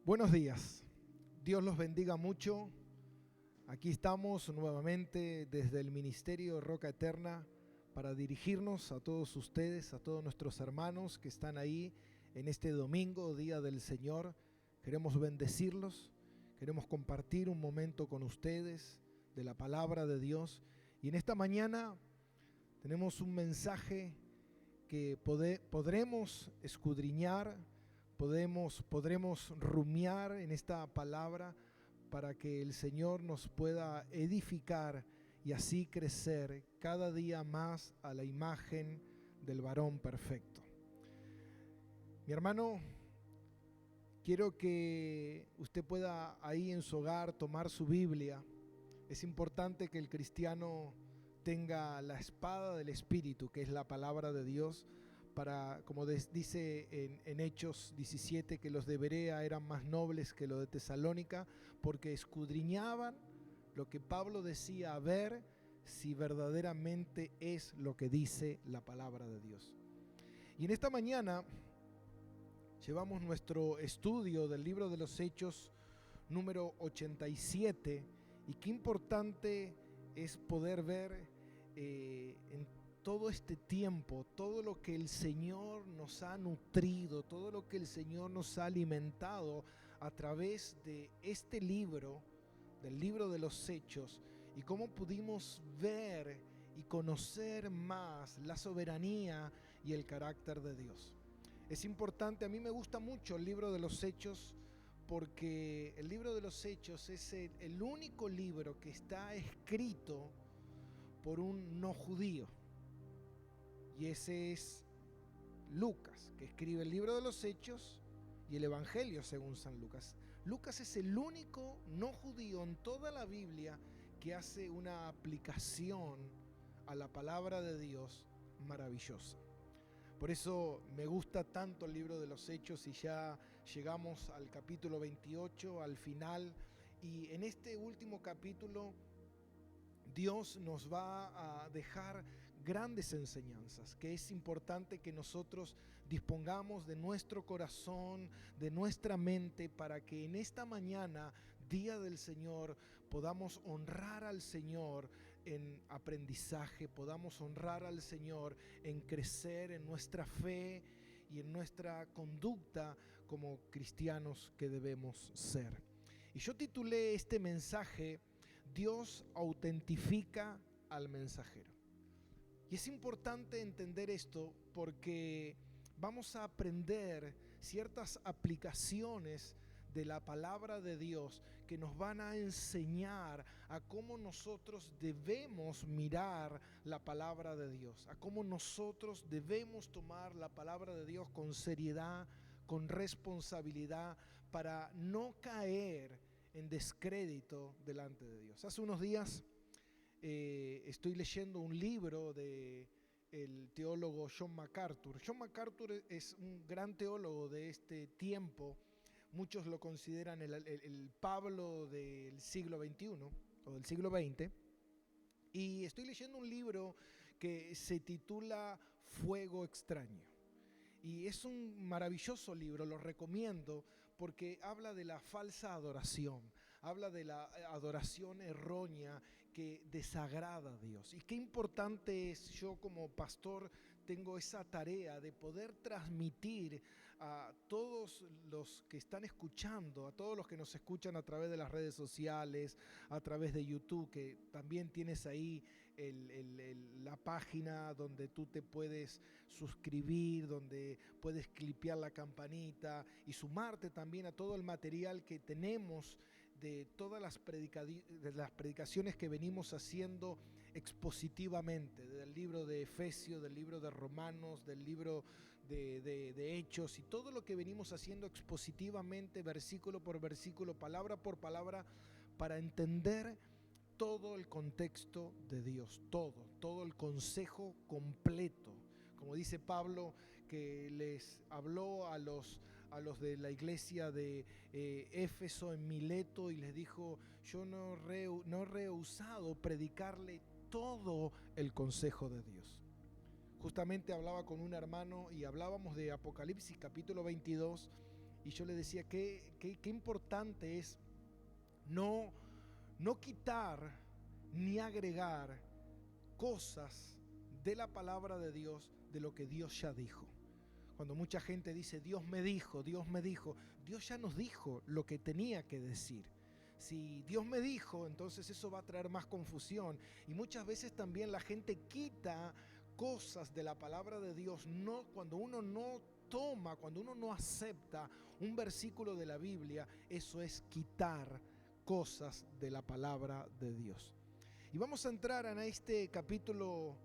Buenos días, Dios los bendiga mucho. Aquí estamos nuevamente desde el Ministerio Roca Eterna para dirigirnos a todos ustedes, a todos nuestros hermanos que están ahí en este domingo, Día del Señor. Queremos bendecirlos, queremos compartir un momento con ustedes de la palabra de Dios. Y en esta mañana tenemos un mensaje que podremos escudriñar, podremos rumiar en esta palabra para que el Señor nos pueda edificar y así crecer cada día más a la imagen del varón perfecto. Mi hermano, quiero que usted pueda ahí en su hogar tomar su Biblia. Es importante que el cristiano tenga la espada del Espíritu, que es la palabra de Dios, para, como dice en Hechos 17, que los de Berea eran más nobles que los de Tesalónica, porque escudriñaban lo que Pablo decía, a ver si verdaderamente es lo que dice la palabra de Dios. Y en esta mañana llevamos nuestro estudio del libro de los Hechos número 87, y qué importante es poder ver en todo este tiempo, todo lo que el Señor nos ha nutrido, todo lo que el Señor nos ha alimentado a través de este libro, del libro de los Hechos, y cómo pudimos ver y conocer más la soberanía y el carácter de Dios. Es importante, a mí me gusta mucho el libro de los Hechos, porque el libro de los Hechos es el único libro que está escrito por un no judío. Y ese es Lucas, que escribe el libro de los Hechos y el Evangelio según San Lucas. Lucas es el único no judío en toda la Biblia que hace una aplicación a la palabra de Dios maravillosa. Por eso me gusta tanto el libro de los Hechos, y ya llegamos al capítulo 28, al final. Y en este último capítulo Dios nos va a dejar grandes enseñanzas, que es importante que nosotros dispongamos de nuestro corazón, de nuestra mente, para que en esta mañana, Día del Señor, podamos honrar al Señor en aprendizaje, podamos honrar al Señor en crecer en nuestra fe y en nuestra conducta como cristianos que debemos ser. Y yo titulé este mensaje: Dios autentifica al mensajero. Y es importante entender esto porque vamos a aprender ciertas aplicaciones de la palabra de Dios que nos van a enseñar a cómo nosotros debemos mirar la palabra de Dios, a cómo nosotros debemos tomar la palabra de Dios con seriedad, con responsabilidad, para no caer en descrédito delante de Dios. Hace unos días estoy leyendo un libro de el teólogo John MacArthur. John MacArthur es un gran teólogo de este tiempo. Muchos lo consideran el Pablo del siglo XXI o del siglo XX. Y estoy leyendo un libro que se titula Fuego Extraño. Y es un maravilloso libro, lo recomiendo, porque habla de la falsa adoración, habla de la adoración errónea que desagrada a Dios. Y qué importante es, yo como pastor tengo esa tarea de poder transmitir a todos los que están escuchando, a todos los que nos escuchan a través de las redes sociales, a través de YouTube, que también tienes ahí la página donde tú te puedes suscribir, donde puedes clipear la campanita y sumarte también a todo el material que tenemos de todas las predicaciones que venimos haciendo expositivamente, del libro de Efesios, del libro de Romanos, del libro de Hechos, y todo lo que venimos haciendo expositivamente, versículo por versículo, palabra por palabra, para entender todo el contexto de Dios, todo el consejo completo. Como dice Pablo, que les habló a los de la iglesia de Éfeso en Mileto, y les dijo: yo no he rehusado predicarle todo el consejo de Dios. Justamente hablaba con un hermano y hablábamos de Apocalipsis capítulo 22, y yo le decía qué importante es no quitar ni agregar cosas de la palabra de Dios, de lo que Dios ya dijo. Cuando mucha gente dice Dios me dijo, Dios ya nos dijo lo que tenía que decir. Si Dios me dijo, entonces eso va a traer más confusión, y muchas veces también la gente quita cosas de la palabra de Dios. Cuando uno no toma, cuando uno no acepta un versículo de la Biblia, eso es quitar cosas de la palabra de Dios. Y vamos a entrar en este capítulo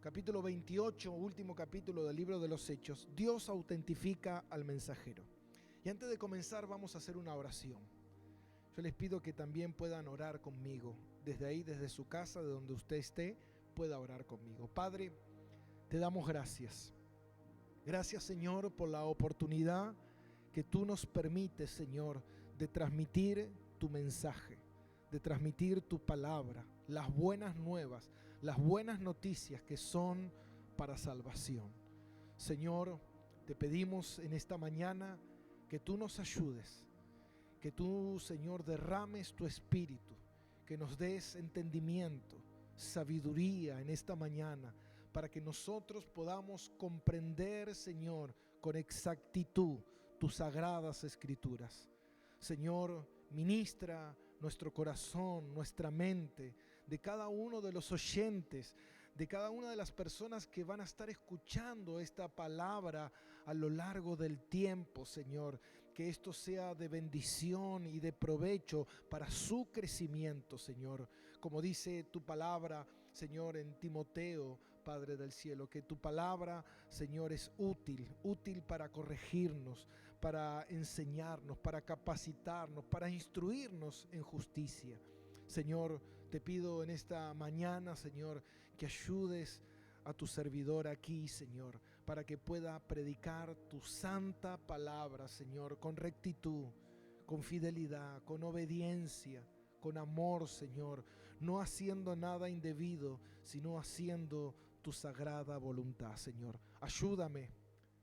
28, último capítulo del libro de los Hechos. Dios autentifica al mensajero. Y antes de comenzar vamos a hacer una oración. Yo les pido que también puedan orar conmigo. Desde ahí, desde su casa, de donde usted esté, pueda orar conmigo. Padre, te damos gracias. Gracias, Señor, por la oportunidad que tú nos permites, Señor, de transmitir tu mensaje, de transmitir tu palabra, las buenas nuevas, las buenas noticias que son para salvación. Señor, te pedimos en esta mañana que tú nos ayudes, que tú, Señor, derrames tu espíritu, que nos des entendimiento, sabiduría en esta mañana, para que nosotros podamos comprender, Señor, con exactitud tus sagradas escrituras. Señor, ministra nuestro corazón, nuestra mente, de cada uno de los oyentes, de cada una de las personas que van a estar escuchando esta palabra a lo largo del tiempo, Señor. Que esto sea de bendición y de provecho para su crecimiento, Señor. Como dice tu palabra, Señor, en Timoteo, Padre del cielo, que tu palabra, Señor, es útil para corregirnos, para enseñarnos, para capacitarnos, para instruirnos en justicia. Señor, te pido en esta mañana, Señor, que ayudes a tu servidor aquí, Señor, para que pueda predicar tu santa palabra, Señor, con rectitud, con fidelidad, con obediencia, con amor, Señor, no haciendo nada indebido, sino haciendo tu sagrada voluntad, Señor. Ayúdame,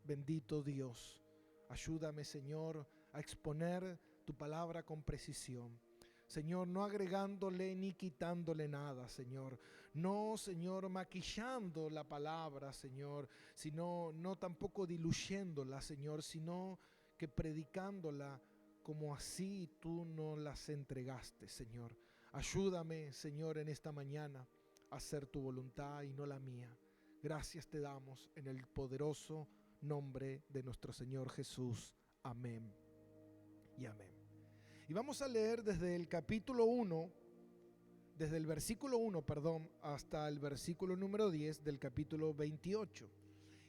bendito Dios. Ayúdame, Señor, a exponer tu palabra con precisión. Señor, no agregándole ni quitándole nada, Señor. No, Señor, maquillando la palabra, Señor, sino no tampoco diluyéndola, Señor, sino que predicándola como así tú nos las entregaste, Señor. Ayúdame, Señor, en esta mañana a hacer tu voluntad y no la mía. Gracias te damos en el poderoso nombre de nuestro Señor Jesús. Amén y amén. Y vamos a leer desde el capítulo 1, desde el versículo 1, hasta el versículo número 10 del capítulo 28.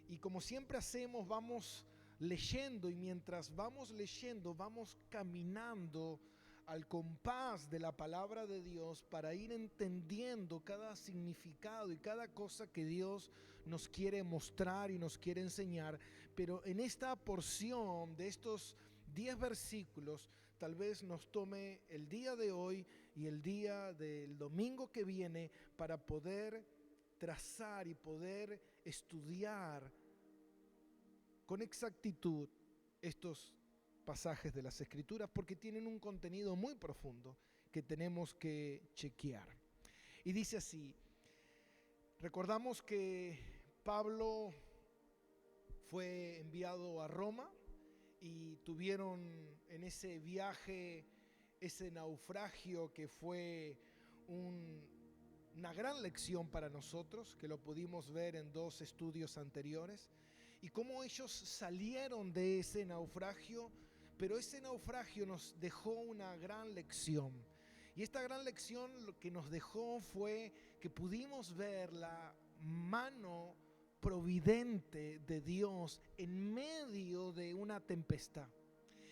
Y como siempre hacemos, vamos leyendo, y mientras vamos leyendo, vamos caminando al compás de la palabra de Dios para ir entendiendo cada significado y cada cosa que Dios nos quiere mostrar y nos quiere enseñar. Pero en esta porción de estos 10 versículos, tal vez nos tome el día de hoy y el día del domingo que viene para poder trazar y poder estudiar con exactitud estos pasajes de las Escrituras, porque tienen un contenido muy profundo que tenemos que chequear. Y dice así: recordamos que Pablo fue enviado a Roma y tuvieron en ese viaje ese naufragio que fue una gran lección para nosotros, que lo pudimos ver en 2 estudios anteriores, y cómo ellos salieron de ese naufragio. Pero ese naufragio nos dejó una gran lección. Y esta gran lección lo que nos dejó fue que pudimos ver la mano providente de Dios en medio de una tempestad.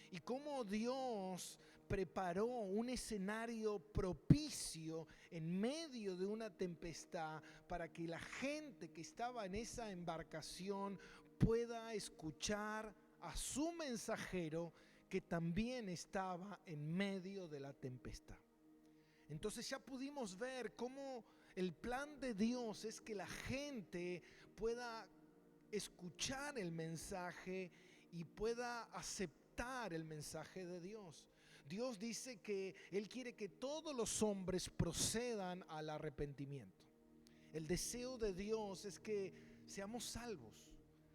Y cómo Dios preparó un escenario propicio en medio de una tempestad para que la gente que estaba en esa embarcación pueda escuchar a su mensajero, que también estaba en medio de la tempestad. Entonces ya pudimos ver cómo el plan de Dios es que la gente pueda escuchar el mensaje y pueda aceptar aceptar el mensaje de Dios. Dios dice que Él quiere que todos los hombres procedan al arrepentimiento. El deseo de Dios es que seamos salvos.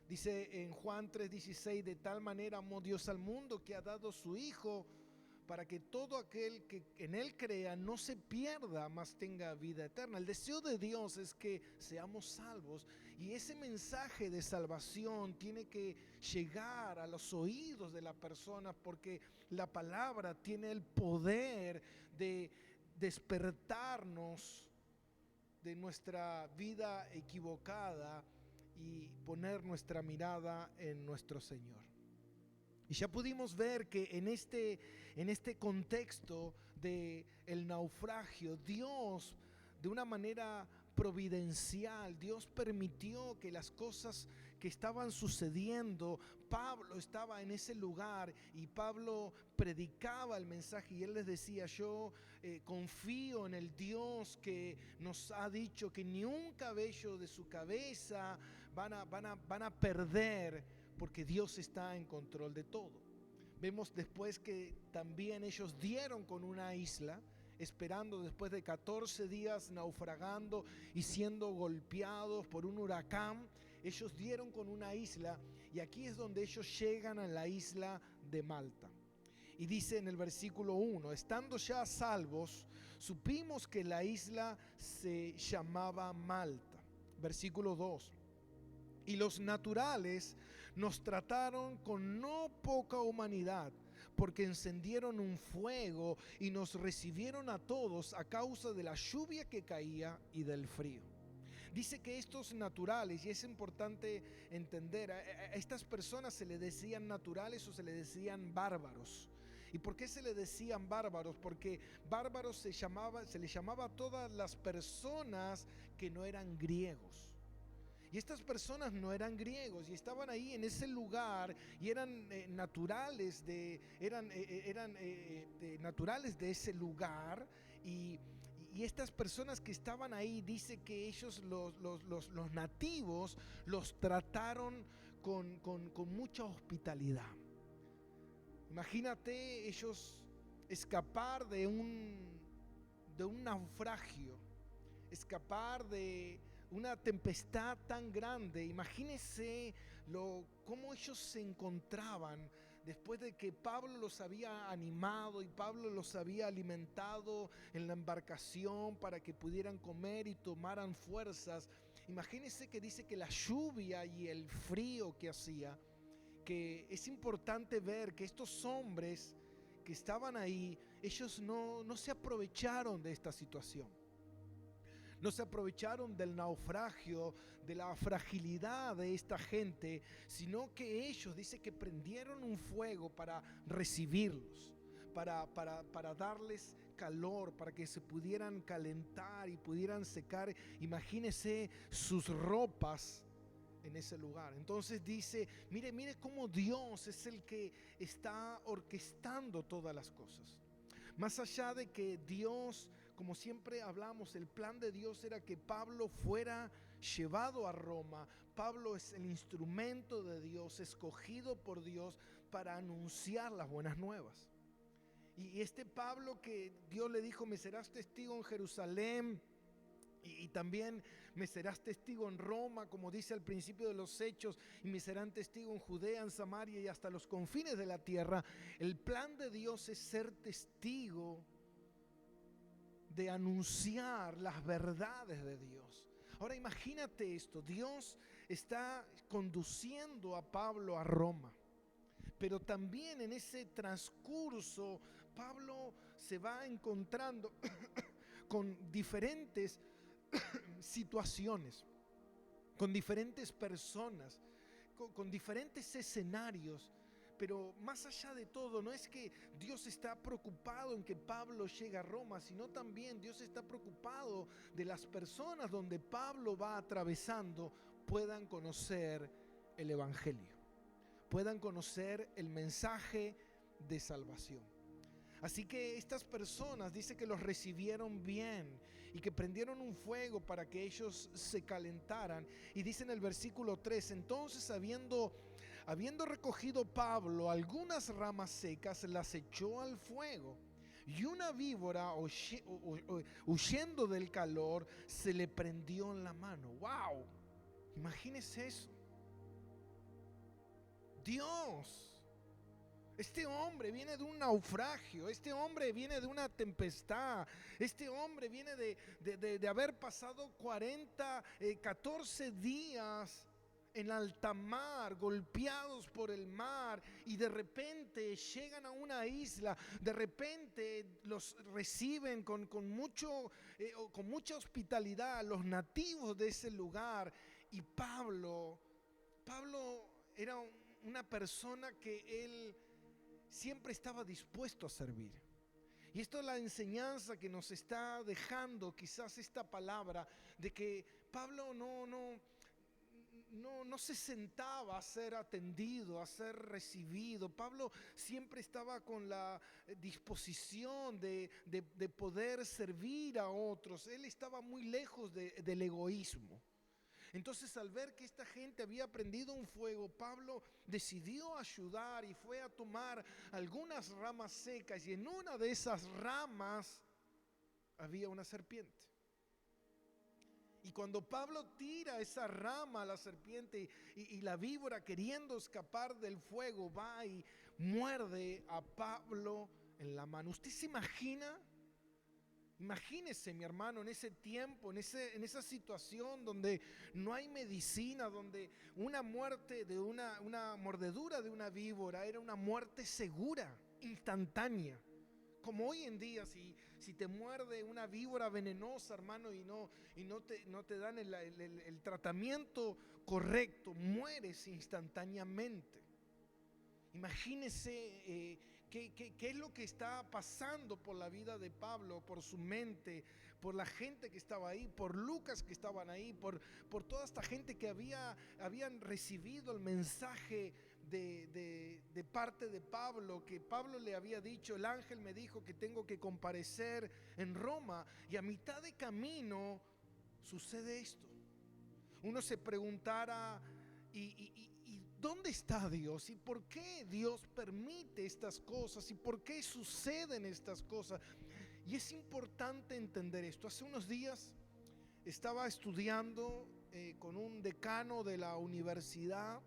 Dice en Juan 3:16, de tal manera amó Dios al mundo que ha dado su Hijo para que todo aquel que en Él crea no se pierda, mas tenga vida eterna. El deseo de Dios es que seamos salvos, y ese mensaje de salvación tiene que llegar a los oídos de la persona, porque la palabra tiene el poder de despertarnos de nuestra vida equivocada y poner nuestra mirada en nuestro Señor. Y ya pudimos ver que en este contexto del naufragio, Dios, de una manera providencial, Dios permitió que las cosas que estaban sucediendo, Pablo estaba en ese lugar y Pablo predicaba el mensaje, y él les decía: yo confío en el Dios que nos ha dicho que ni un cabello de su cabeza van a perder, porque Dios está en control de todo. Vemos después que también ellos dieron con una isla, esperando después de 14 días naufragando y siendo golpeados por un huracán. Ellos dieron con una isla, y aquí es donde ellos llegan a la isla de Malta. Y dice en el versículo 1: estando ya salvos, supimos que la isla se llamaba Malta. Versículo 2: y los naturales nos trataron con no poca humanidad, porque encendieron un fuego y nos recibieron a todos a causa de la lluvia que caía y del frío. Dice que estos naturales, y es importante entender, a estas personas se les decían naturales o se les decían bárbaros. ¿Y por qué se les decían bárbaros? Porque bárbaros se les llamaba a todas las personas que no eran griegos. Y estas personas no eran griegos y estaban ahí en ese lugar, y eran naturales naturales de ese lugar. Y estas personas que estaban ahí, dice que ellos, los nativos, los trataron con mucha hospitalidad. Imagínate ellos escapar de un naufragio, escapar de una tempestad tan grande. Imagínense cómo ellos se encontraban después de que Pablo los había animado y Pablo los había alimentado en la embarcación para que pudieran comer y tomaran fuerzas. Imagínense que dice que la lluvia y el frío que hacía, que es importante ver que estos hombres que estaban ahí, ellos no se aprovecharon de esta situación. No se aprovecharon del naufragio, de la fragilidad de esta gente, sino que ellos, dice que prendieron un fuego para recibirlos, para darles calor, para que se pudieran calentar y pudieran secar, imagínense, sus ropas en ese lugar. Entonces dice: mire cómo Dios es el que está orquestando todas las cosas. Más allá de que Dios, como siempre hablamos, el plan de Dios era que Pablo fuera llevado a Roma. Pablo es el instrumento de Dios, escogido por Dios para anunciar las buenas nuevas. Y este Pablo, que Dios le dijo: me serás testigo en Jerusalén, y también me serás testigo en Roma, como dice al principio de los Hechos, y me serán testigo en Judea, en Samaria y hasta los confines de la tierra. El plan de Dios es ser testigo, de anunciar las verdades de Dios. Ahora imagínate esto: Dios está conduciendo a Pablo a Roma, pero también en ese transcurso Pablo se va encontrando con diferentes situaciones, con diferentes personas, con diferentes escenarios. Pero más allá de todo, no es que Dios está preocupado en que Pablo llegue a Roma, sino también Dios está preocupado de las personas donde Pablo va atravesando puedan conocer el Evangelio, puedan conocer el mensaje de salvación. Así que estas personas, dice que los recibieron bien y que prendieron un fuego para que ellos se calentaran. Y dice en el versículo 3: entonces habiendo habiendo recogido Pablo algunas ramas secas, las echó al fuego. Y una víbora, huyendo del calor, se le prendió en la mano. ¡Wow! Imagínese eso. Dios, este hombre viene de un naufragio, este hombre viene de una tempestad, este hombre viene de haber pasado 14 días en alta mar, golpeados por el mar, y de repente llegan a una isla, de repente los reciben con mucha hospitalidad los nativos de ese lugar. Y Pablo era una persona que él siempre estaba dispuesto a servir. Y esto es la enseñanza que nos está dejando quizás esta palabra, de que Pablo no se sentaba a ser atendido, a ser recibido. Pablo siempre estaba con la disposición de poder servir a otros. Él estaba muy lejos del egoísmo. Entonces, al ver que esta gente había prendido un fuego, Pablo decidió ayudar y fue a tomar algunas ramas secas, y en una de esas ramas había una serpiente. Y cuando Pablo tira esa rama a la serpiente, y la víbora, queriendo escapar del fuego, va y muerde a Pablo en la mano. ¿Usted se imagina? Imagínese, mi hermano, en ese tiempo, en esa situación donde no hay medicina, donde una muerte de una mordedura de una víbora era una muerte segura, instantánea. Como hoy en día, si te muerde una víbora venenosa, hermano, y no te dan el tratamiento correcto, mueres instantáneamente. Imagínese qué es lo que está pasando por la vida de Pablo, por su mente, por la gente que estaba ahí, por Lucas que estaban ahí, por toda esta gente que habían recibido el mensaje de parte de Pablo, que Pablo le había dicho: el ángel me dijo que tengo que comparecer en Roma. Y a mitad de camino sucede esto. Uno se preguntara, ¿y dónde está Dios? ¿Y por qué Dios permite estas cosas? ¿Y por qué suceden estas cosas? Y es importante entender esto. Hace unos días estaba estudiando con un decano de la universidad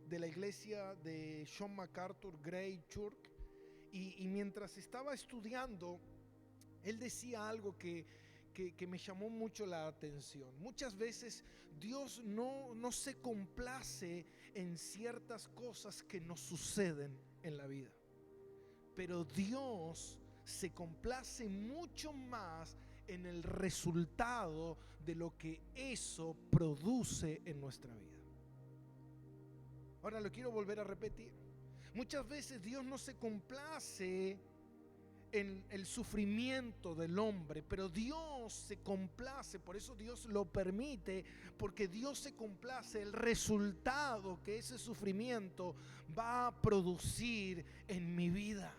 de la iglesia de John MacArthur, Grey Church, y mientras estaba estudiando, él decía algo que me llamó mucho la atención. Muchas veces Dios no se complace en ciertas cosas que nos suceden en la vida, pero Dios se complace mucho más en el resultado de lo que eso produce en nuestra vida. Ahora lo quiero volver a repetir. Muchas veces Dios no se complace en el sufrimiento del hombre, pero Dios se complace, por eso Dios lo permite, porque Dios se complace el resultado que ese sufrimiento va a producir en mi vida.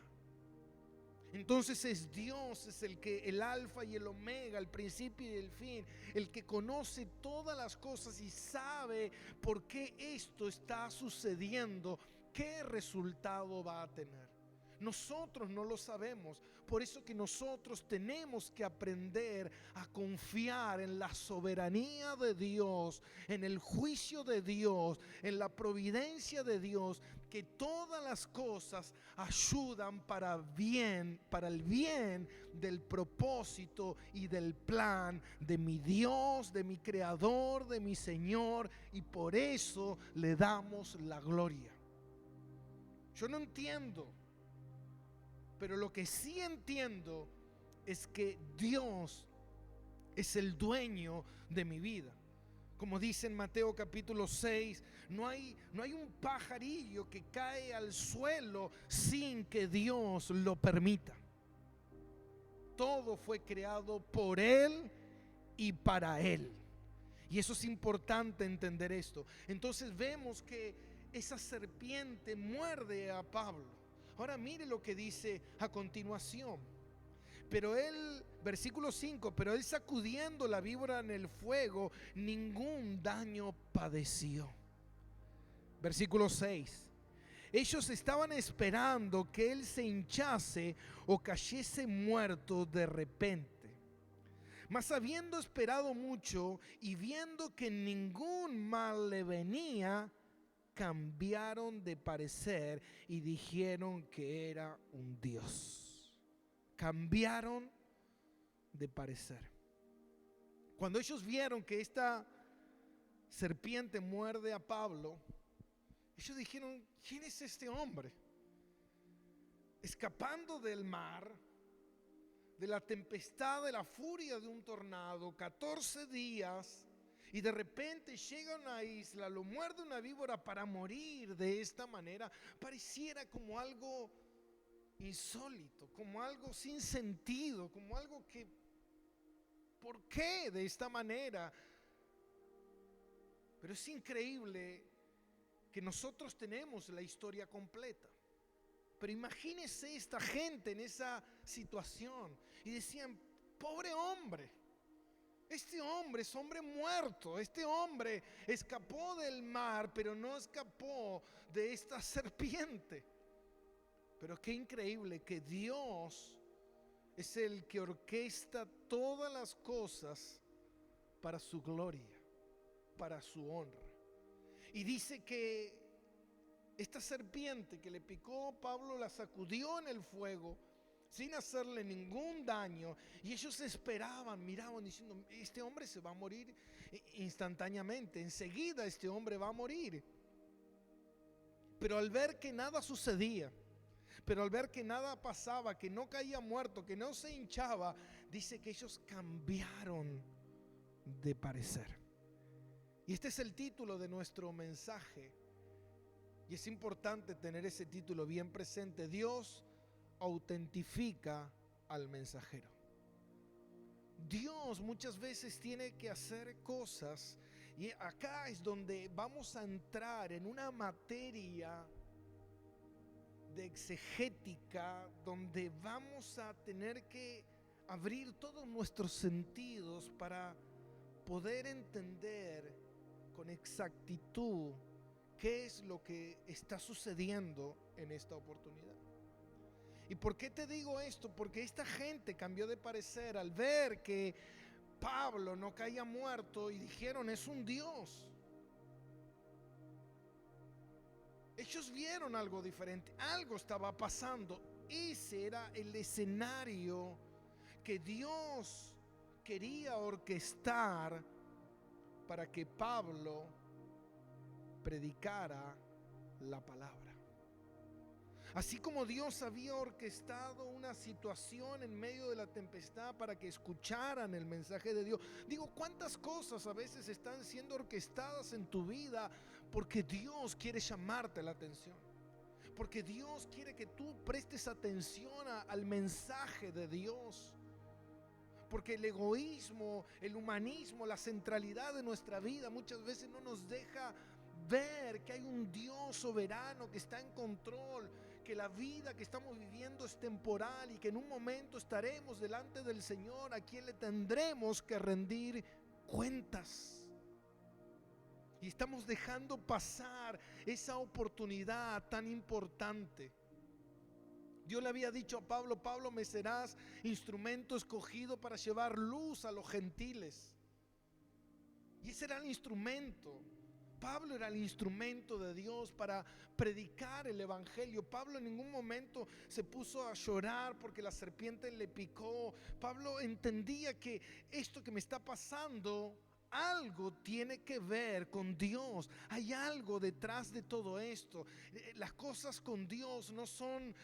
Entonces es Dios, es el alfa y el omega, el principio y el fin, el que conoce todas las cosas y sabe por qué esto está sucediendo, qué resultado va a tener. Nosotros no lo sabemos, por eso que nosotros tenemos que aprender a confiar en la soberanía de Dios, en el juicio de Dios, en la providencia de Dios, que todas las cosas ayudan para el bien del propósito y del plan de mi Dios, de mi Creador, de mi Señor, y por eso le damos la gloria. Yo no entiendo, pero lo que sí entiendo es que Dios es el dueño de mi vida. Como dice en Mateo capítulo 6, no hay un pajarillo que cae al suelo sin que Dios lo permita. Todo fue creado por Él y para Él. Y eso es importante entender esto. Entonces vemos que esa serpiente muerde a Pablo. Ahora mire lo que dice a continuación. Pero él, versículo 5, pero él, sacudiendo la víbora en el fuego, ningún daño padeció. Versículo 6, Ellos estaban esperando que él se hinchase o cayese muerto de repente. Mas habiendo esperado mucho y viendo que ningún mal le venía, cambiaron de parecer y dijeron que era un dios. Cambiaron de parecer. Cuando ellos vieron que esta serpiente muerde a Pablo, ellos dijeron: ¿quién es este hombre? Escapando del mar, de la tempestad, de la furia de un tornado, 14 días, y de repente llega a una isla, lo muerde una víbora para morir de esta manera. Pareciera como algo insólito, como algo sin sentido, como algo que, ¿por qué de esta manera? Pero es increíble que nosotros tenemos la historia completa. Pero imagínese esta gente en esa situación y decían: pobre hombre, este hombre es hombre muerto, este hombre escapó del mar, pero no escapó de esta serpiente. Pero qué increíble que Dios es el que orquesta todas las cosas para su gloria, para su honra. Y dice que esta serpiente que le picó, Pablo la sacudió en el fuego sin hacerle ningún daño, y ellos esperaban, miraban diciendo: este hombre se va a morir instantáneamente, enseguida este hombre va a morir. Pero al ver que nada sucedía, pero al ver que nada pasaba, que no caía muerto, que no se hinchaba, dice que ellos cambiaron de parecer. Y este es el título de nuestro mensaje. Y es importante tener ese título bien presente: Dios autentifica al mensajero. Dios muchas veces tiene que hacer cosas, y acá es donde vamos a entrar en una materia de exegética, donde vamos a tener que abrir todos nuestros sentidos para poder entender con exactitud qué es lo que está sucediendo en esta oportunidad. ¿Y por qué te digo esto? Porque esta gente cambió de parecer al ver que Pablo no caía muerto y dijeron: es un dios. Ellos vieron algo diferente, algo estaba pasando. Ese era el escenario que Dios quería orquestar para que Pablo predicara la palabra. Así como Dios había orquestado una situación en medio de la tempestad para que escucharan el mensaje de Dios. Digo, ¿cuántas cosas a veces están siendo orquestadas en tu vida porque Dios quiere llamarte la atención? Porque Dios quiere que tú prestes atención al mensaje de Dios. Porque el egoísmo, el humanismo, la centralidad de nuestra vida muchas veces no nos deja ver que hay un Dios soberano que está en control, que la vida que estamos viviendo es temporal y que en un momento estaremos delante del Señor, a quien le tendremos que rendir cuentas. Y estamos dejando pasar esa oportunidad tan importante. Dios le había dicho a Pablo: Pablo, me serás instrumento escogido para llevar luz a los gentiles. Y ese era el instrumento. Pablo era el instrumento de Dios para predicar el evangelio. Pablo en ningún momento se puso a llorar porque la serpiente le picó. Pablo entendía que esto que me está pasando, algo tiene que ver con Dios. Hay algo detrás de todo esto. Las cosas con Dios no son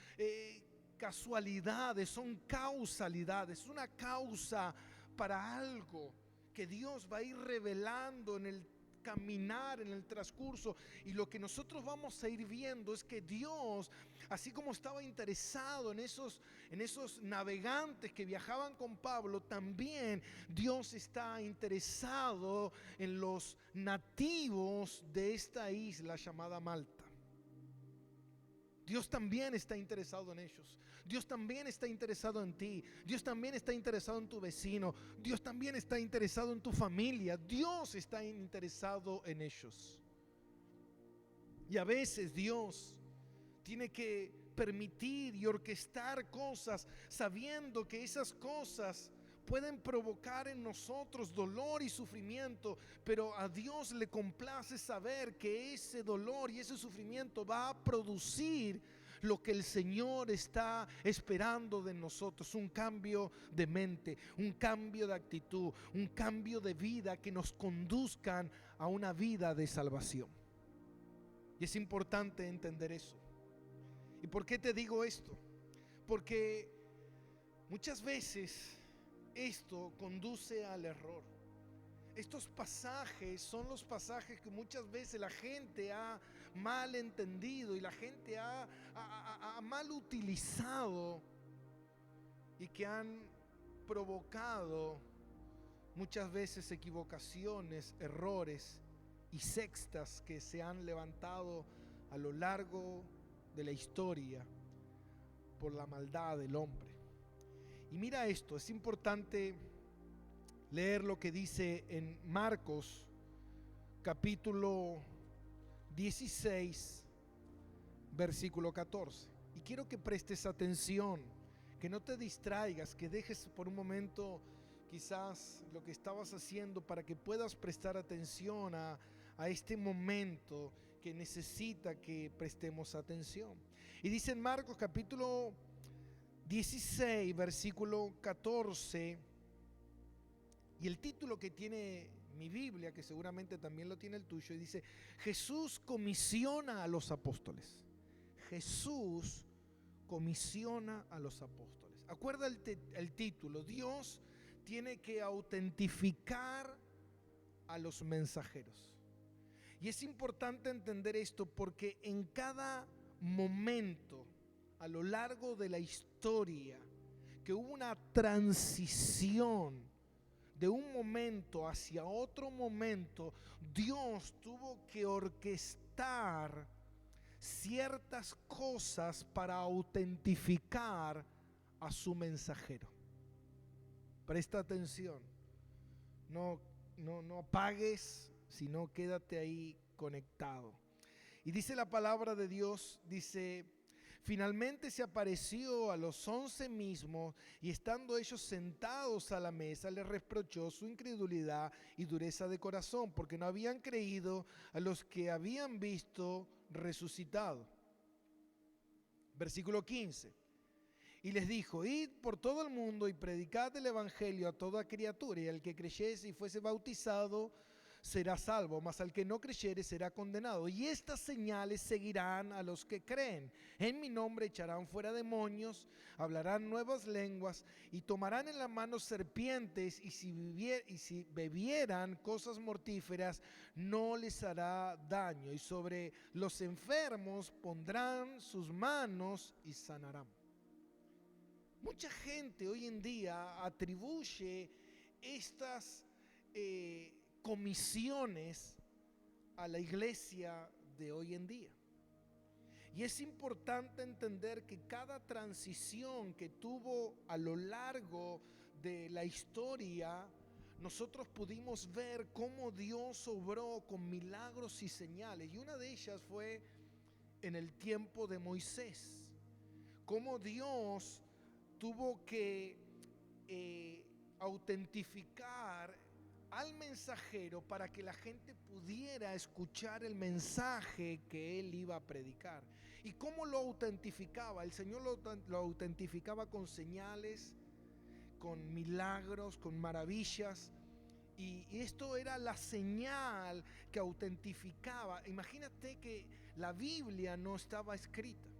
casualidades, son causalidades. Es una causa para algo que Dios va a ir revelando en el caminar, en el transcurso. Y lo que nosotros vamos a ir viendo es que Dios, así como estaba interesado en esos navegantes que viajaban con Pablo, también Dios está interesado en los nativos de esta isla llamada Malta. Dios también está interesado en ellos. Dios también está interesado en ti. Dios también está interesado en tu vecino. Dios también está interesado en tu familia. Dios está interesado en ellos. Y a veces Dios tiene que permitir y orquestar cosas, sabiendo que esas cosas pueden provocar en nosotros dolor y sufrimiento, pero a Dios le complace saber que ese dolor y ese sufrimiento va a producir lo que el Señor está esperando de nosotros: un cambio de mente, un cambio de actitud, un cambio de vida que nos conduzcan a una vida de salvación. Y es importante entender eso. ¿Y por qué te digo esto? Porque muchas veces esto conduce al error. Estos pasajes son los pasajes que muchas veces la gente ha mal entendido y la gente ha mal utilizado, y que han provocado muchas veces equivocaciones, errores y sectas que se han levantado a lo largo de la historia por la maldad del hombre. Y mira esto, es importante leer lo que dice en Marcos capítulo 16 versículo 14. Y quiero que prestes atención, que no te distraigas, que dejes por un momento quizás lo que estabas haciendo para que puedas prestar atención a este momento que necesita que prestemos atención. Y dice en Marcos capítulo 16 versículo 14, y el título que tiene mi Biblia, que seguramente también lo tiene el tuyo, y dice: Jesús comisiona a los apóstoles. Jesús comisiona a los apóstoles. Acuerda el título: Dios tiene que autentificar a los mensajeros. Y es importante entender esto porque en cada momento a lo largo de la historia que hubo una transición de un momento hacia otro momento, Dios tuvo que orquestar ciertas cosas para autentificar a su mensajero. Presta atención, no apagues, sino quédate ahí conectado. Y dice la palabra de Dios, dice: finalmente se apareció a los 11 mismos, y estando ellos sentados a la mesa, les reprochó su incredulidad y dureza de corazón, porque no habían creído a los que habían visto resucitado. Versículo 15. Y les dijo: id por todo el mundo y predicad el evangelio a toda criatura, y al que creyese y fuese bautizado será salvo, mas al que no creyere será condenado. Y estas señales seguirán a los que creen: en mi nombre echarán fuera demonios, hablarán nuevas lenguas, y tomarán en la mano serpientes, y si bebieran cosas mortíferas no les hará daño, y sobre los enfermos pondrán sus manos y sanarán. Mucha gente hoy en día atribuye estas comisiones a la iglesia de hoy en día. Y es importante entender que cada transición que tuvo a lo largo de la historia, nosotros pudimos ver cómo Dios obró con milagros y señales. Y una de ellas fue en el tiempo de Moisés, cómo Dios tuvo que autentificar al mensajero para que la gente pudiera escuchar el mensaje que él iba a predicar. ¿Y cómo lo autentificaba? El Señor lo autentificaba con señales, con milagros, con maravillas. Y esto era la señal que autentificaba. Imagínate que la Biblia no estaba escrita.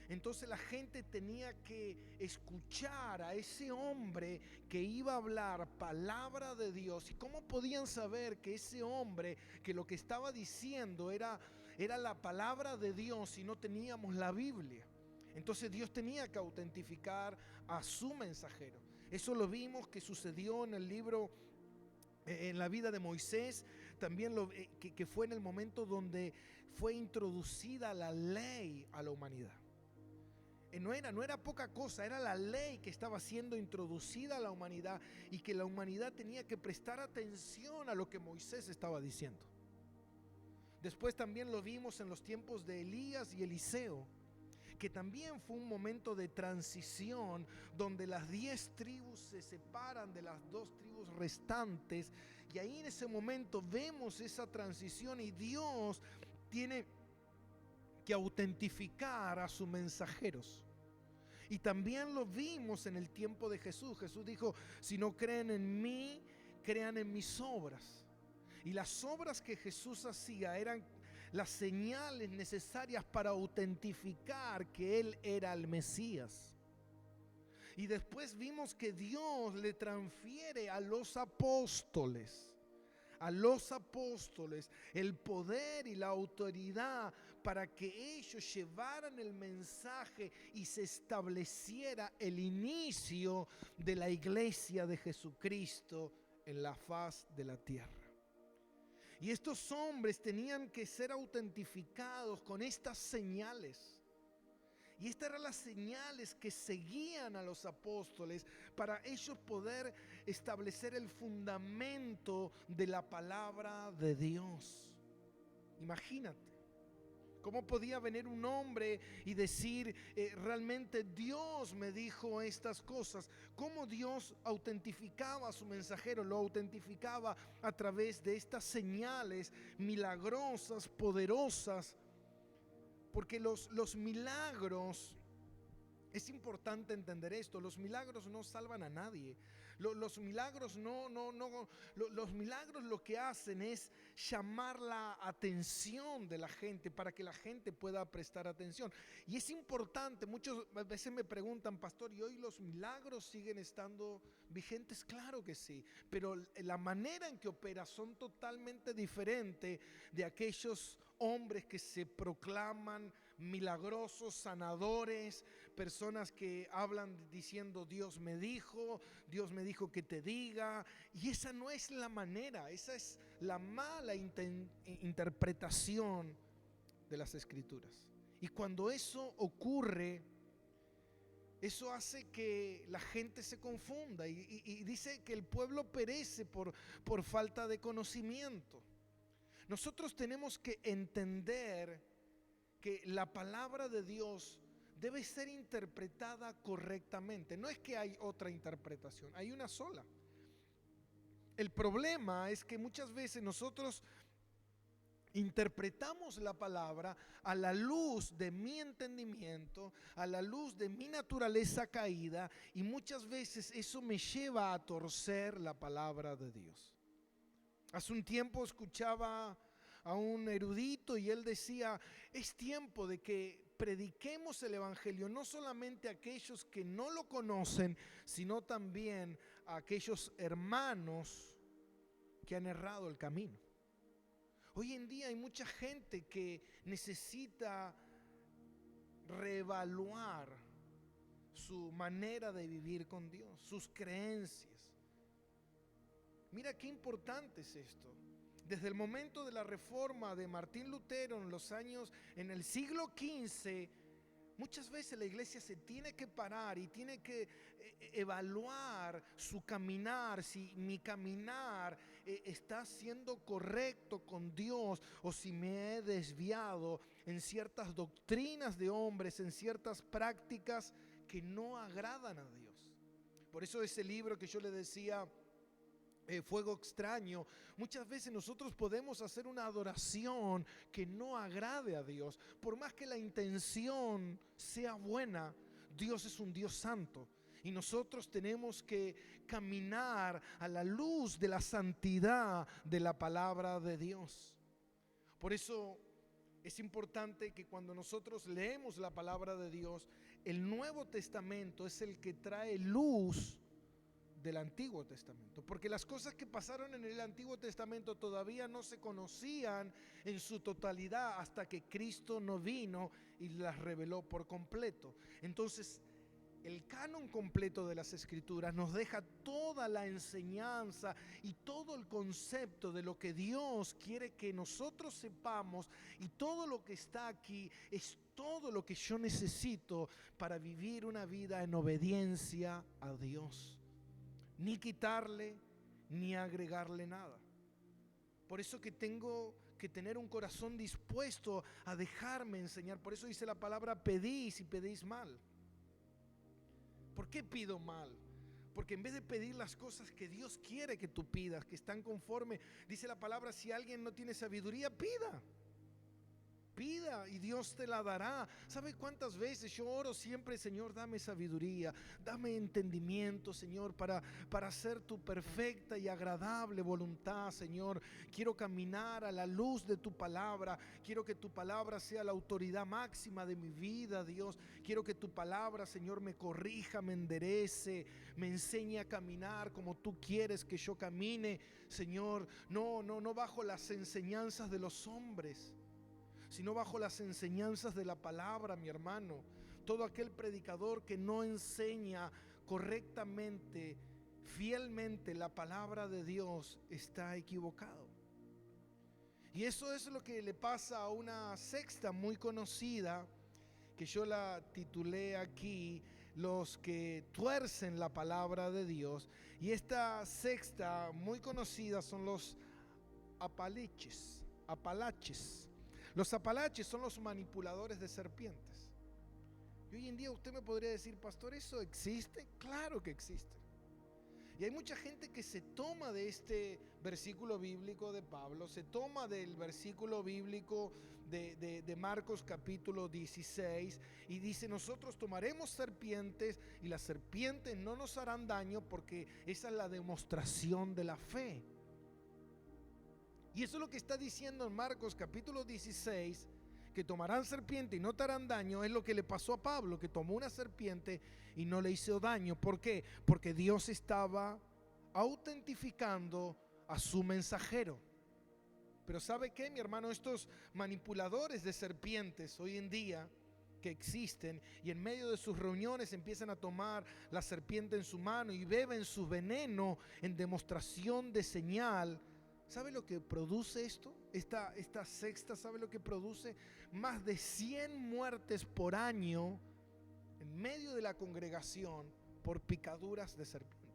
Entonces la gente tenía que escuchar a ese hombre que iba a hablar palabra de Dios. ¿Y cómo podían saber que ese hombre, que lo que estaba diciendo era la palabra de Dios, si no teníamos la Biblia? Entonces Dios tenía que autentificar a su mensajero. Eso lo vimos que sucedió en el libro, en la vida de Moisés. También que fue en el momento donde fue introducida la ley a la humanidad. No era poca cosa, era la ley que estaba siendo introducida a la humanidad, y que la humanidad tenía que prestar atención a lo que Moisés estaba diciendo. Después también lo vimos en los tiempos de Elías y Eliseo, que también fue un momento de transición donde las 10 tribus se separan de las 2 tribus restantes, y ahí en ese momento vemos esa transición y Dios tiene que autentificar a sus mensajeros. Y también lo vimos en el tiempo de Jesús. Jesús dijo: si no creen en mí, crean en mis obras. Y las obras que Jesús hacía eran las señales necesarias para autentificar que Él era el Mesías. Y después vimos que Dios le transfiere a los apóstoles el poder y la autoridad para que ellos llevaran el mensaje y se estableciera el inicio de la iglesia de Jesucristo en la faz de la tierra. Y estos hombres tenían que ser autentificados con estas señales. Y estas eran las señales que seguían a los apóstoles para ellos poder establecer el fundamento de la palabra de Dios. Imagínate, ¿cómo podía venir un hombre y decir realmente Dios me dijo estas cosas? ¿Cómo Dios autentificaba a su mensajero? Lo autentificaba a través de estas señales milagrosas, poderosas. Porque los milagros, es importante entender esto, los milagros no salvan a nadie. Los milagros los milagros lo que hacen es llamar la atención de la gente para que la gente pueda prestar atención. Y es importante, muchas veces me preguntan: pastor, ¿y hoy los milagros siguen estando vigentes? Claro que sí, pero la manera en que opera son totalmente diferentes de aquellos hombres que se proclaman milagrosos, sanadores, personas que hablan diciendo Dios me dijo que te diga. Y esa no es la manera, esa es la mala interpretación de las Escrituras. Y cuando eso ocurre, eso hace que la gente se confunda y dice que el pueblo perece por falta de conocimiento. Nosotros tenemos que entender que la palabra de Dios debe ser interpretada correctamente. No es que hay otra interpretación, hay una sola. El problema es que muchas veces nosotros interpretamos la palabra a la luz de mi entendimiento, a la luz de mi naturaleza caída, y muchas veces eso me lleva a torcer la palabra de Dios. Hace un tiempo escuchaba a un erudito y él decía: es tiempo de que prediquemos el evangelio no solamente a aquellos que no lo conocen, sino también a aquellos hermanos que han errado el camino. Hoy en día hay mucha gente que necesita reevaluar su manera de vivir con Dios, sus creencias. Mira qué importante es esto. Desde el momento de la reforma de Martín Lutero en el siglo XV, muchas veces la iglesia se tiene que parar y tiene que evaluar su caminar, si mi caminar está siendo correcto con Dios o si me he desviado en ciertas doctrinas de hombres, en ciertas prácticas que no agradan a Dios. Por eso ese libro que yo le decía, Fuego Extraño, muchas veces nosotros podemos hacer una adoración que no agrade a Dios. Por más que la intención sea buena, Dios es un Dios santo y nosotros tenemos que caminar a la luz de la santidad de la palabra de Dios. Por eso es importante que cuando nosotros leemos la palabra de Dios, el Nuevo Testamento es el que trae luz del Antiguo Testamento, porque las cosas que pasaron en el Antiguo Testamento todavía no se conocían en su totalidad hasta que Cristo no vino y las reveló por completo. Entonces, el canon completo de las Escrituras nos deja toda la enseñanza y todo el concepto de lo que Dios quiere que nosotros sepamos, y todo lo que está aquí es todo lo que yo necesito para vivir una vida en obediencia a Dios. Ni quitarle ni agregarle nada. Por eso que tengo que tener un corazón dispuesto a dejarme enseñar. Por eso dice la palabra: pedís y pedís mal. ¿Por qué pido mal? Porque en vez de pedir las cosas que Dios quiere que tú pidas, que están conforme, dice la palabra, si alguien no tiene sabiduría, pida y Dios te la dará. ¿Sabe cuántas veces yo oro siempre? Señor, dame sabiduría, dame entendimiento, Señor, para hacer tu perfecta y agradable voluntad, Señor. Quiero caminar a la luz de tu palabra. Quiero que tu palabra sea la autoridad máxima de mi vida, Dios. Quiero que tu palabra, Señor, me corrija, me enderece, me enseñe a caminar como tú quieres que yo camine, Señor. No bajo las enseñanzas de los hombres, sino bajo las enseñanzas de la palabra, mi hermano. Todo aquel predicador que no enseña correctamente, fielmente la palabra de Dios, está equivocado. Y eso es lo que le pasa a una secta muy conocida, que yo la titulé aquí: los que tuercen la palabra de Dios. Y esta secta muy conocida son los apalaches. Los apalaches son los manipuladores de serpientes. Y hoy en día usted me podría decir: pastor, ¿eso existe? Claro que existe. Y hay mucha gente que se toma de este versículo bíblico de Pablo, se toma del versículo bíblico de Marcos capítulo 16 y dice: nosotros tomaremos serpientes y las serpientes no nos harán daño, porque esa es la demostración de la fe. Y eso es lo que está diciendo en Marcos capítulo 16, que tomarán serpiente y no te harán daño. Es lo que le pasó a Pablo, que tomó una serpiente y no le hizo daño. ¿Por qué? Porque Dios estaba autentificando a su mensajero. Pero ¿sabe qué, mi hermano? Estos manipuladores de serpientes hoy en día que existen, y en medio de sus reuniones empiezan a tomar la serpiente en su mano y beben su veneno en demostración de señal. ¿Sabe lo que produce esto? Esta secta, ¿sabe lo que produce? Más de 100 muertes por año en medio de la congregación por picaduras de serpiente.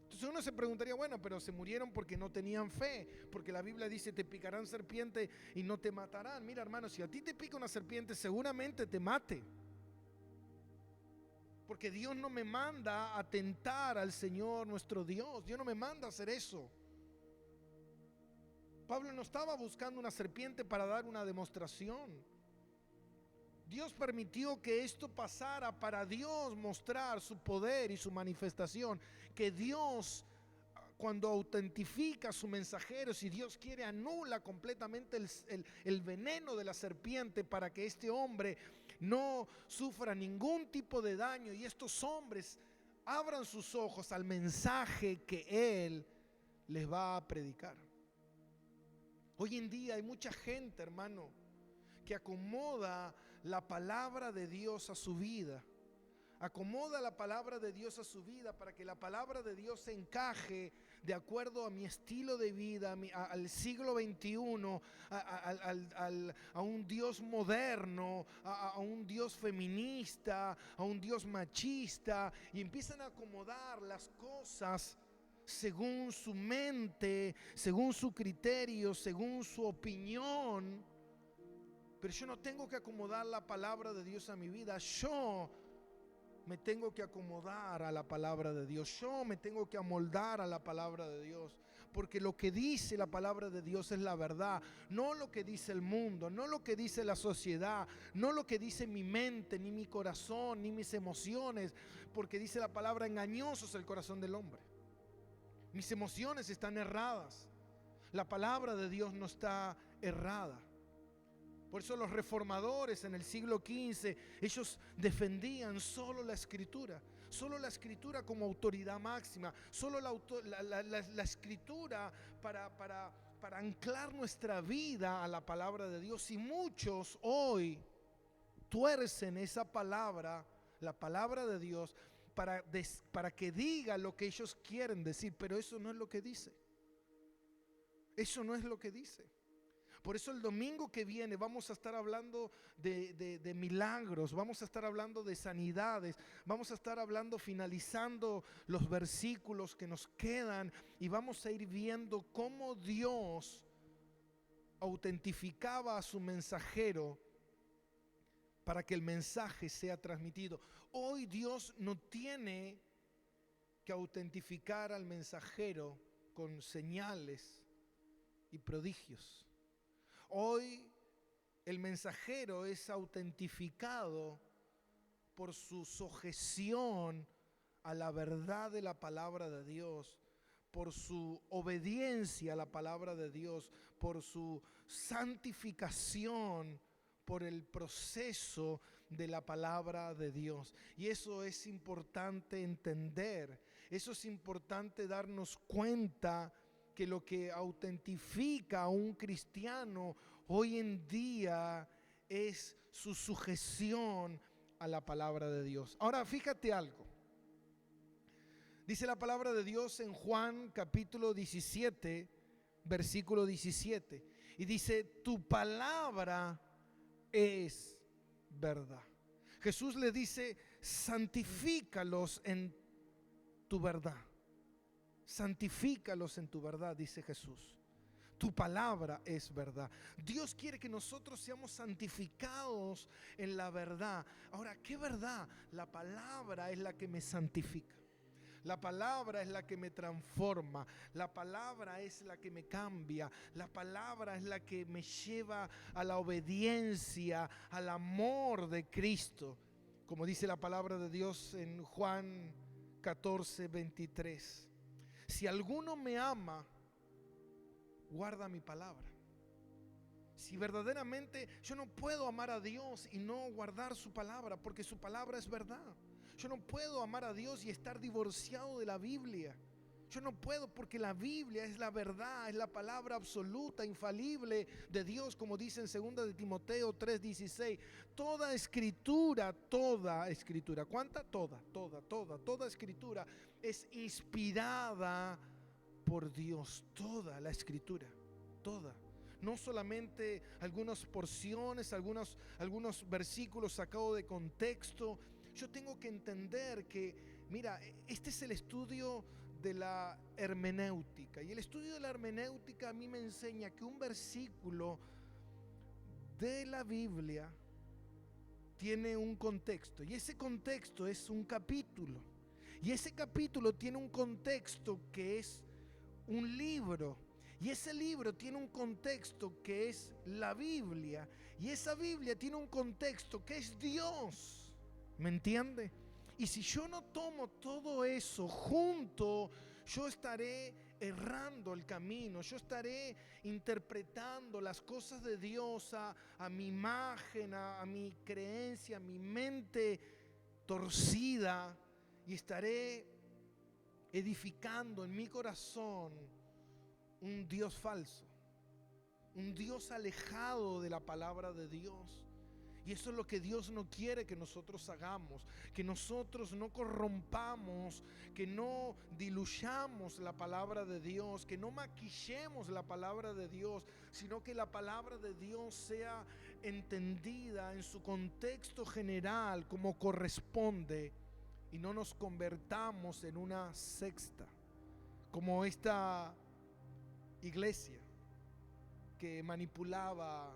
Entonces uno se preguntaría: bueno, pero se murieron porque no tenían fe, porque la Biblia dice: te picarán serpiente y no te matarán. Mira, hermano, si a ti te pica una serpiente, seguramente te mate, porque Dios no me manda a tentar al Señor nuestro Dios. Dios no me manda a hacer eso. Pablo no estaba buscando una serpiente para dar una demostración. Dios permitió que esto pasara para Dios mostrar su poder y su manifestación. Que Dios, cuando autentifica a su mensajero, si Dios quiere, anula completamente el veneno de la serpiente, para que este hombre no sufra ningún tipo de daño y estos hombres abran sus ojos al mensaje que Él les va a predicar. Hoy en día hay mucha gente, hermano, que acomoda la palabra de Dios a su vida. Acomoda la palabra de Dios a su vida para que la palabra de Dios se encaje de acuerdo a mi estilo de vida, al siglo XXI, a un Dios moderno, a un Dios feminista, a un Dios machista, y empiezan a acomodar las cosas según su mente, según su criterio, según su opinión. Pero yo no tengo que acomodar la palabra de Dios a mi vida. Yo me tengo que acomodar a la palabra de Dios. Yo me tengo que amoldar a la palabra de Dios. Porque lo que dice la palabra de Dios es la verdad. No lo que dice el mundo, no lo que dice la sociedad, no lo que dice mi mente, ni mi corazón, ni mis emociones. Porque dice la palabra: engañoso es el corazón del hombre. Mis emociones están erradas. La palabra de Dios no está errada. Por eso los reformadores en el siglo XV, ellos defendían solo la escritura como autoridad máxima, solo la escritura para anclar nuestra vida a la palabra de Dios. Y muchos hoy tuercen esa palabra, la palabra de Dios, para que diga lo que ellos quieren decir, pero eso no es lo que dice. Eso no es lo que dice. Por eso el domingo que viene vamos a estar hablando de milagros, vamos a estar hablando de sanidades, vamos a estar hablando, finalizando los versículos que nos quedan, y vamos a ir viendo cómo Dios autentificaba a su mensajero para que el mensaje sea transmitido. Hoy Dios no tiene que autentificar al mensajero con señales y prodigios. Hoy el mensajero es autentificado por su sujeción a la verdad de la palabra de Dios, por su obediencia a la palabra de Dios, por su santificación, por el proceso de la palabra de Dios. Y eso es importante entender, eso es importante darnos cuenta, que lo que autentifica a un cristiano hoy en día es su sujeción a la palabra de Dios. Ahora fíjate algo. Dice la palabra de Dios en Juan capítulo 17, versículo 17. Y dice, tu palabra es verdad. Jesús le dice, santifícalos en tu verdad. Santifícalos en tu verdad, dice Jesús. Tu palabra es verdad. Dios quiere que nosotros seamos santificados en la verdad. Ahora, ¿qué verdad? La palabra es la que me santifica. La palabra es la que me transforma. La palabra es la que me cambia. La palabra es la que me lleva a la obediencia, al amor de Cristo. Como dice la palabra de Dios en Juan 14, 23. Si alguno me ama, guarda mi palabra. Si verdaderamente yo no puedo amar a Dios y no guardar su palabra, porque su palabra es verdad. Yo no puedo amar a Dios y estar divorciado de la Biblia. Yo no puedo, porque la Biblia es la verdad, es la palabra absoluta, infalible de Dios, como dice en 2 de Timoteo 3:16. Toda escritura, ¿cuánta? Toda escritura es inspirada por Dios. Toda la escritura, toda. No solamente algunas porciones, algunos versículos sacados de contexto. Yo tengo que entender que, mira, este es el estudio de la hermenéutica. Y el estudio de la hermenéutica a mí me enseña que un versículo de la Biblia tiene un contexto. Y ese contexto es un capítulo. Y ese capítulo tiene un contexto que es un libro. Y ese libro tiene un contexto que es la Biblia. Y esa Biblia tiene un contexto que es Dios. ¿Me entiende? Y si yo no tomo todo eso junto, yo estaré errando el camino. Yo estaré interpretando las cosas de Dios a mi imagen, a mi creencia, a mi mente torcida. Y estaré edificando en mi corazón un Dios falso, un Dios alejado de la palabra de Dios. Y eso es lo que Dios no quiere que nosotros hagamos, que nosotros no corrompamos, que no diluyamos la palabra de Dios, que no maquillemos la palabra de Dios, sino que la palabra de Dios sea entendida en su contexto general como corresponde, y no nos convertamos en una secta como esta iglesia que manipulaba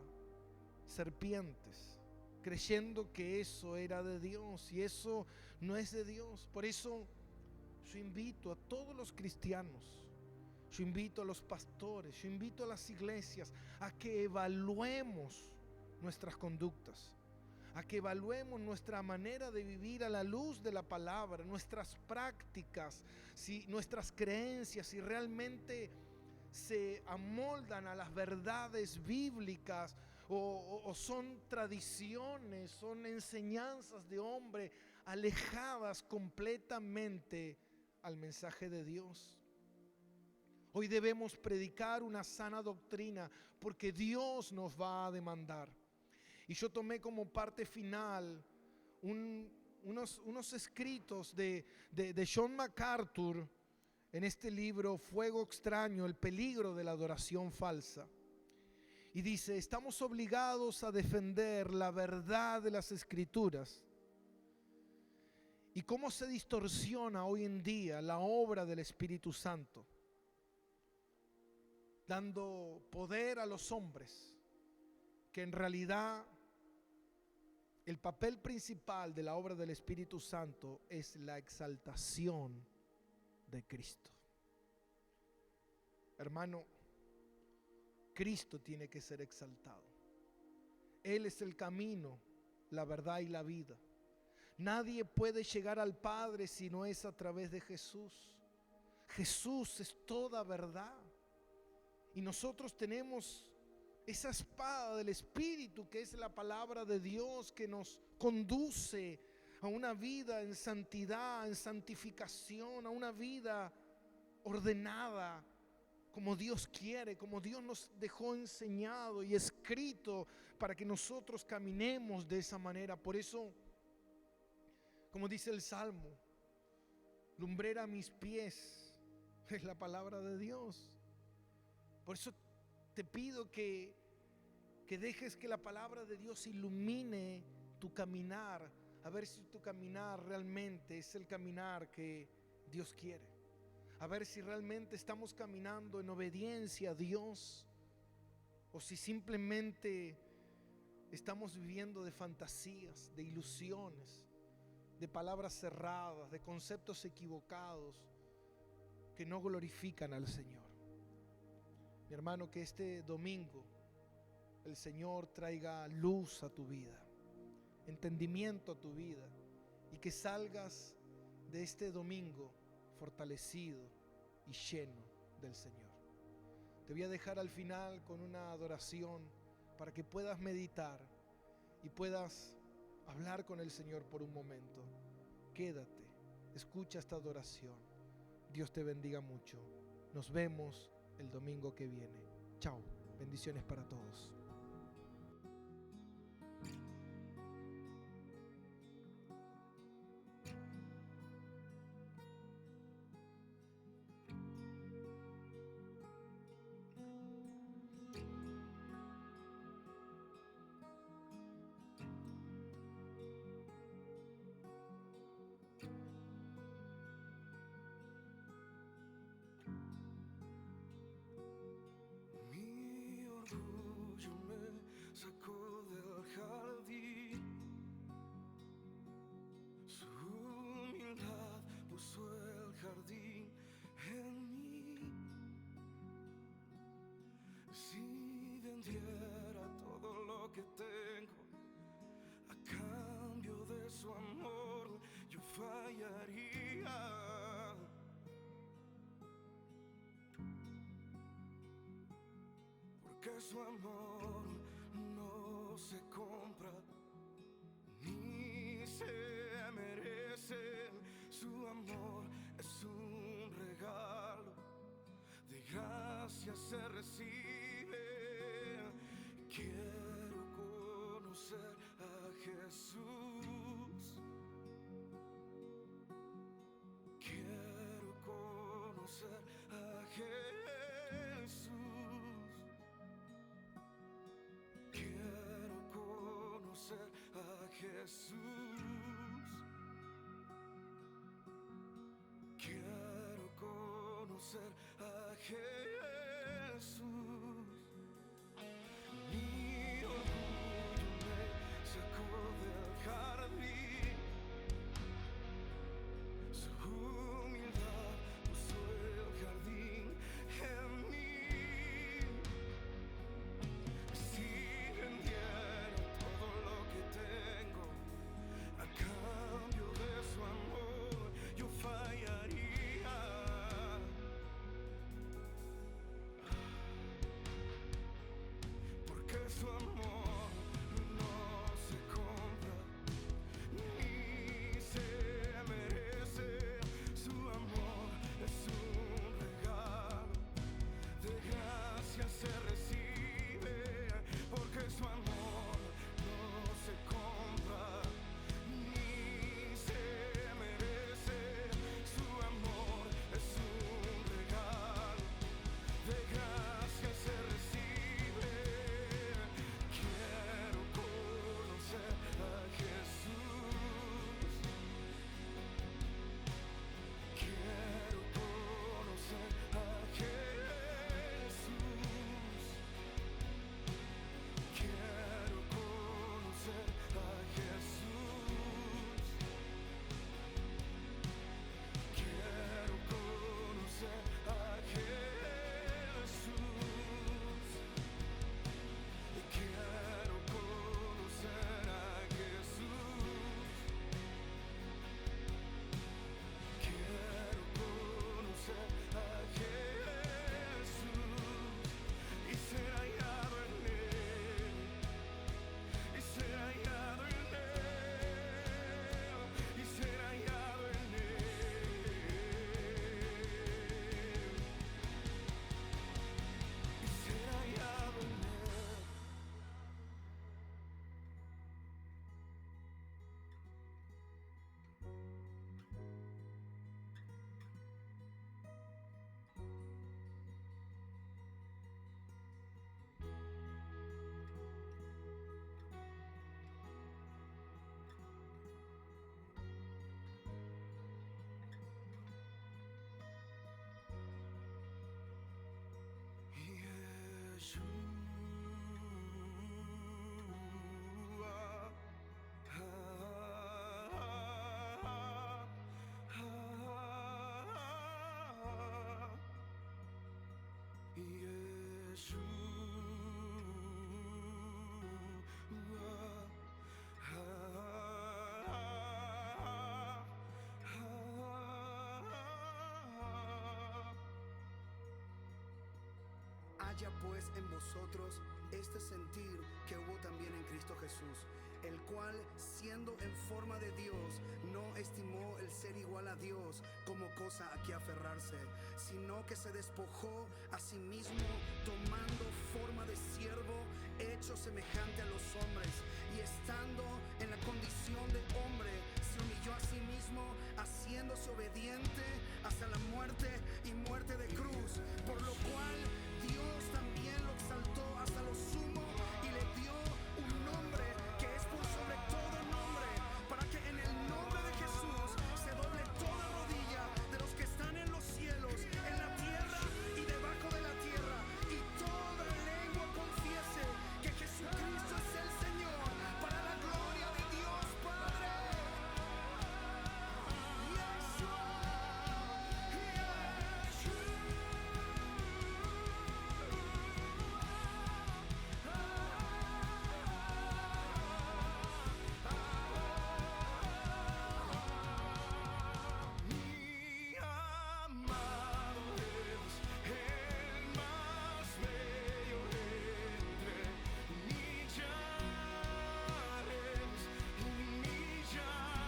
serpientes, creyendo que eso era de Dios, y eso no es de Dios. Por eso yo invito a todos los cristianos, yo invito a los pastores, yo invito a las iglesias a que evaluemos nuestras conductas, a que evaluemos nuestra manera de vivir a la luz de la palabra, nuestras prácticas, si nuestras creencias, si realmente se amoldan a las verdades bíblicas o son tradiciones, son enseñanzas de hombre alejadas completamente al mensaje de Dios. Hoy debemos predicar una sana doctrina, porque Dios nos va a demandar. Y yo tomé como parte final unos escritos de John MacArthur en este libro Fuego Extraño, el peligro de la adoración falsa. Y dice: estamos obligados a defender la verdad de las Escrituras y cómo se distorsiona hoy en día la obra del Espíritu Santo. dando poder a los hombres, que en realidad el papel principal de la obra del Espíritu Santo es la exaltación de Cristo. Hermano, Cristo tiene que ser exaltado. Él es el camino, la verdad y la vida. Nadie puede llegar al Padre si no es a través de Jesús. Jesús es toda verdad. Y nosotros tenemos esa espada del Espíritu, que es la palabra de Dios, que nos conduce a una vida en santidad, en santificación, a una vida ordenada, como Dios quiere, como Dios nos dejó enseñado y escrito para que nosotros caminemos de esa manera. Por eso, como dice el Salmo, lumbrera a mis pies es la palabra de Dios. Por eso te pido que dejes que la palabra de Dios ilumine tu caminar, a ver si tu caminar realmente es el caminar que Dios quiere, a ver si realmente estamos caminando en obediencia a Dios, o si simplemente estamos viviendo de fantasías, de ilusiones, de palabras cerradas, de conceptos equivocados que no glorifican al Señor. Mi hermano, que este domingo el Señor traiga luz a tu vida, entendimiento a tu vida, y que salgas de este domingo fortalecido y lleno del Señor. Te voy a dejar al final con una adoración para que puedas meditar y puedas hablar con el Señor por un momento. Quédate, escucha esta adoración. Dios te bendiga mucho. Nos vemos el domingo que viene. Chao, bendiciones para todos. Sacó del jardín, su humildad puso el jardín en mí. Si vendiera todo lo que tengo a cambio de su amor, yo fallaría. Porque su amor no se compra ni se merece. Su amor es un regalo, de gracia se recibe. Quiero conocer a Jesús. Quiero conocer a Jesús. Quiero conocer a Jesús. Quiero conocer a Jesús. Mi orgullo me sacó del jardín, su humildad puso el jardín en mí. Si vendiera todo lo que tengo a cambio de su amor, yo fallaría. haya pues en vosotros este sentir que hubo también en Cristo Jesús, el cual, siendo en forma de Dios, no estimó el ser igual a Dios como cosa a que aferrarse, sino que se despojó a sí mismo, tomando forma de siervo, hecho semejante a los hombres, y estando en la condición de hombre, se humilló a sí mismo, haciéndose obediente hasta la muerte y muerte de cruz, por lo cual Dios también lo exaltó hasta lo sumo y le dio un nombre que es por sobre todo nombre, para que en el nombre de Jesús se doble toda rodilla de los que están en los cielos, en la tierra y debajo de la tierra, y toda lengua confiese que Jesucristo es el Señor, para la gloria de Dios Padre. Mi amado es el más bello entre millares y millares.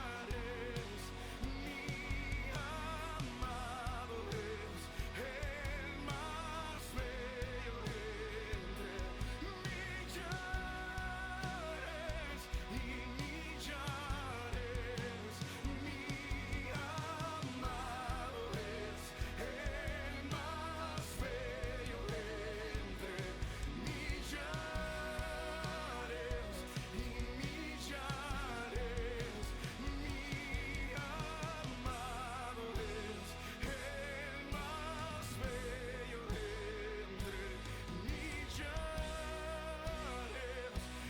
Mi amado es el más bello entre millares y millares. Mi amado es el más bello entre millares y millares. Mi amado es el más bello entre millares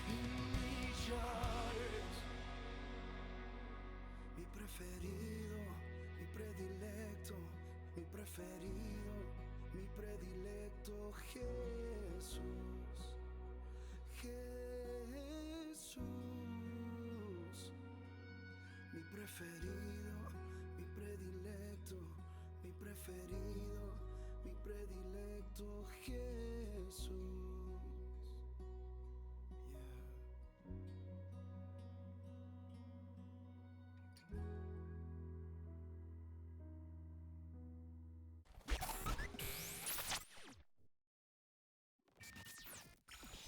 y millares. Mi preferido, mi predilecto, mi preferido, mi predilecto, Jesús, Jesús, mi preferido.